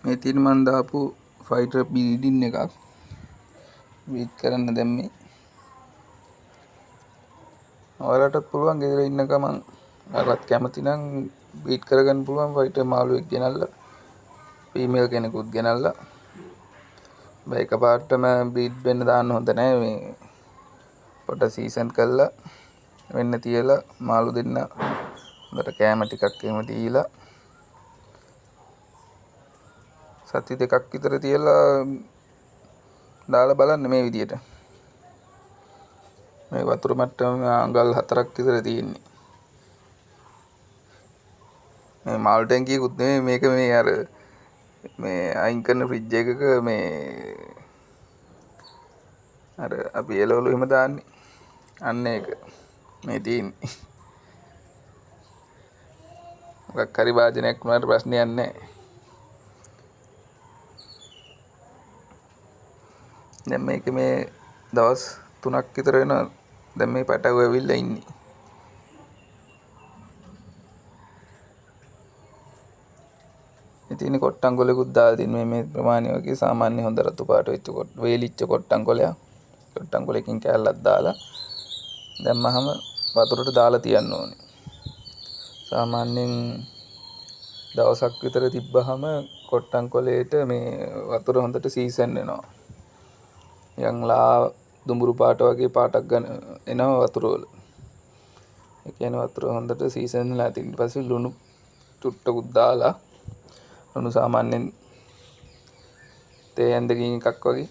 මේ තියෙන මන් දාපු ෆයිටර් බීඩින් එකක් බීට් කරන්න දැම්මේ. ඔයාලටත් පුළුවන් ගෙදර ඉන්න ගමන් ඔයාලත් කැමති නම් බීට් කරගන්න පුළුවන් ෆයිටර් මාළුවෙක් ගෙනල්ලා ෆීමේල් කෙනෙකුත් ගෙනල්ලා. බයි එකපාරටම බීට් වෙන්න දාන්න හොඳ නැහැ. මේ පොඩ සීසන් කරලා වෙන්න තියලා මාළු දෙන්න හොඳට කෑම ටිකක් එහෙම දීලා සති දෙකක් විතර තියලා දාලා බලන්න මේ විදියට. මේ වතුර මට්ටම අඟල් 4ක් විතර තියෙන්නේ. මේ මාළු ටැංකියකුත් නෙමෙයි මේක, මේ අර මේ අයින් කරන ෆ්‍රිජ් එකක මේ අර අපි එළවලු එහෙම දාන්නේ. අන්න ඒක මේ තියෙන්නේ. මොකක් හරි වාදනයක් වුණාට ප්‍රශ්නයක් නැහැ. දැන් මේක මේ දවස් 3ක් විතර වෙනවා. දැන් මේ පැටව ඇවිල්ලා ඉන්නේ. ඉතින් කොට්ටංගොලෙකුත් දාලා තින් මේ ප්‍රමාණය වගේ සාමාන්‍ය හොඳ රතු පාට වෙච්ච වේලිච්ච කොට්ටංගොලයක්. කොට්ටංගොලකින් කෑල්ලක් දාලා දැම්මහම වතුරට දාලා තියන්න ඕනේ. සාමාන්‍යයෙන් දවසක් විතර තිබ්බහම කොට්ටංගොලේට මේ වතුර හොඳට සීසන් වෙනවා. යන්ලා දුඹුරු පාට වගේ පාටක් ගන්න එනවා වතුර වල. ඒ කියන්නේ වතුර හොඳට සීසන් වෙලා ඊට පස්සේ ලුණු චුට්ටකුත් දාලා, ලුණු සාමාන්‍යයෙන් තේ ඇඳකින් එකක් වගේ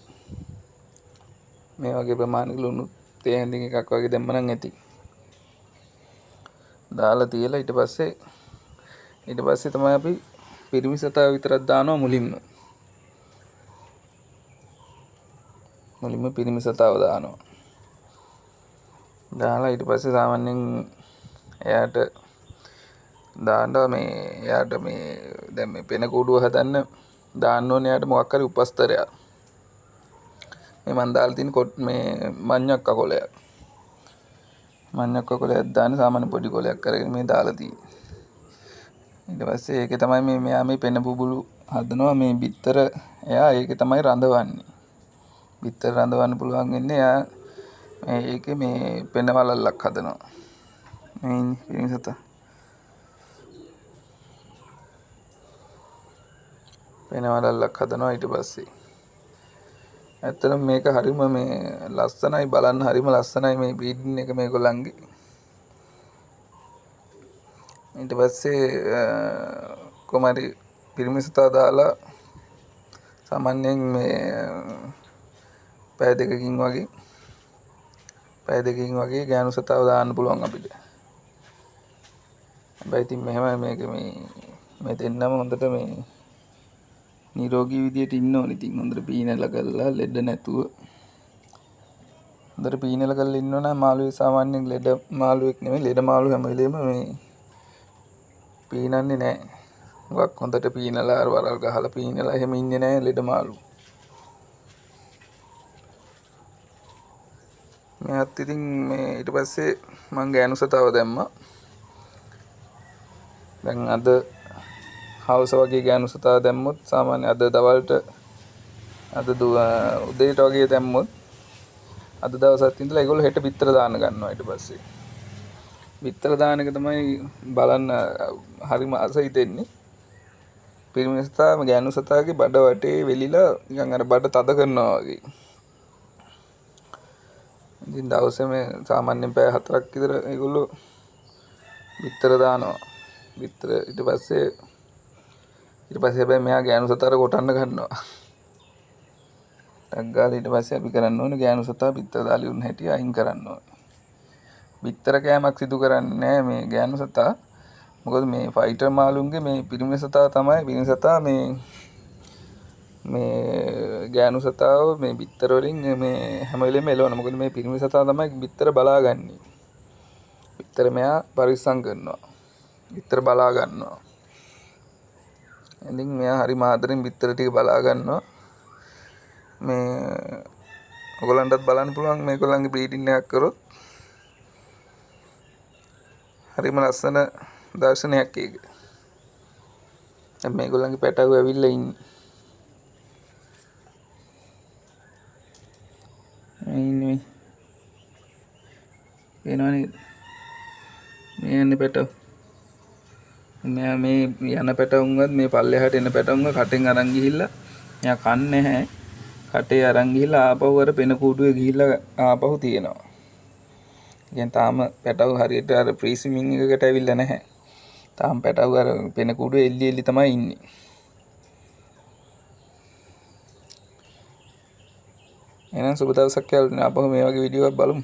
මේ වගේ ප්‍රමාණයක ලුණු තේ ඇඳකින් එකක් වගේ දැම්ම නම් ඇති. දාලා තියලා ඊට පස්සේ තමයි අපි පිරිමි සතා විතරක් දානවා මුලින්ම. පිරිමි සතාව දානවා. දාලා ඊට පස්සේ සාමාන්‍යයෙන් එයාට දාන්න එයාට දැන් මේ පෙන කූඩුව හදන්න දාන්න ඕනේ එයාට මොකක් හරි උපස්තරයක්. මේ මන් දාලා තියෙන මේ මඤ්ඤක් කොලයක්. මඤ්ඤක් කොලයක් දාන්න සාමාන්‍ය පොඩි කොලයක් කරගෙන මේ දාලා තියෙන්නේ. ඊට පස්සේ ඒකේ තමයි මෙයා මේ පෙන බුබුලු හදනවා. මේ බිත්තර එයා ඒකේ තමයි රඳවන්නේ. බිත්තර රඳවන්න පුළුවන් වෙන්නේ එයා ඒකේ මේ පෙන වලල්ලක් හදනවා. මේ පිරිමි සතා පෙන වලල්ලක් හදනවා. ඊට පස්සේ ඇත්තටම මේක හරිම මේ ලස්සනයි, බලන්න හරිම ලස්සනයි මේ බීඩින් එක මේගොල්ලන්ගේ. ඊට පස්සේ කොමාරි පිරිමි සතා දාලා සාමාන්‍යයෙන් මේ පැය දෙකකින් වගේ ගෑනු සතාව දාන්න පුළුවන් අපිට. හැබැයි ඉතින් මෙහෙම මේක මේ දෙන්නම හොඳට මේ නිරෝගී විදියට ඉන්න ඕනේ. ඉතින් හොඳට පීනලා කරලා ලෙඩ නැතුව හොඳට පීනලා කරලා ඉන්නවා නම් මාළුවේ සාමාන්‍යයෙන් ලෙඩ මාළුවෙක් නෙමෙයි, ලෙඩ මාළු හැම වෙලේම මේ පීනන්නේ නැහැ. මොකක් හොඳට පීනලා වරල් ගහලා පීනලා එහෙම ඉන්නේ නැහැ ලෙඩ මාළු. මෙයාත් ඉතින් මේ ඊට පස්සේ මං ගෑනු සතාව දැම්මා. දැන් අද හවස වගේ ගෑනු සතාව දැම්මොත් සාමාන්‍ය අද දවල්ට උදේට වගේ දැම්මොත් අද දවසත් ඉඳලා ඒගොල්ලෝ හෙට බිත්තර දාන්න ගන්නවා. ඊට පස්සේ බිත්තර දාන එක තමයි බලන්න හරිම අසයි දෙන්නේ. පිරිමි සතා ගෑනු සතාගේ බඩ වටේ වෙලිලා නිකන් අර බඩ තද කරනවා වගේ. ඉතින් දවසේම සාමාන්‍යයෙන් පැය 4ක් විතර ඒගොල්ලෝ බිත්තර දානවා. බිත්තර ඊට පස්සේ හැබැයි මෙයා ගෑනු සතාට කොටන්න ගන්නවා. ටක් ගාලා ඊට පස්සේ අපි කරන්න ඕනේ ගෑනු සතා බිත්තර දාලා ඉන්න හැටි අයින් කරන්න ඕනේ. බිත්තර කෑමක් සිදු කරන්නේ නැහැ මේ ගෑනු සතා. මොකද මේ ෆයිටර් මාළුන්ගේ මේ පිරිමි සතා තමයි මේ ගෑනු සතාව මේ බිත්තර වලින් මේ හැම වෙලෙම එලවන. මොකද මේ පිරිමි සතා තමයි බිත්තර බලාගන්නේ. බිත්තර මෙයා පරිස්සම් කරනවා. බිත්තර බලා ගන්නවා. ඉතින් මෙයා හරි මාදරෙන් බිත්තර ටික බලා ගන්නවා. මේ ඔයගලන්ටත් බලන්න පුළුවන් මේගොල්ලන්ගේ බ්‍රීඩින් එකක් කරොත් හරිම ලස්සන දර්ශනයක් ඒක. දැන් මේගොල්ලන්ගේ පැටව ඇවිල්ලා ඉන්නේ. ඉන්නේ පේනව නේද? මේ යන්නේ පැටව. මෙයා මේ යන පැටවුන්වත් මේ පල්ලෙහාට එන පැටවුන්ව කටෙන් අරන් ගිහිල්ලා එයා කන්නේ නැහැ. කටේ අරන් ගිහිල්ලා ආපහු අර පෙන කූඩුවේ ගිහිල්ලා ආපහු තියෙනවා. කියන්නේ තාම පැටව හරියට අර ප්‍රීසිමින් එකකට ඇවිල්ලා නැහැ. තාම පැටව අර පෙන කූඩුවේ එල්ලි එල්ලි තමයි ඉන්නේ. එහෙනම් සුබ දවසක් යාළුවනේ. ආපහු මේ වගේ වීඩියෝ එකක් බලමු.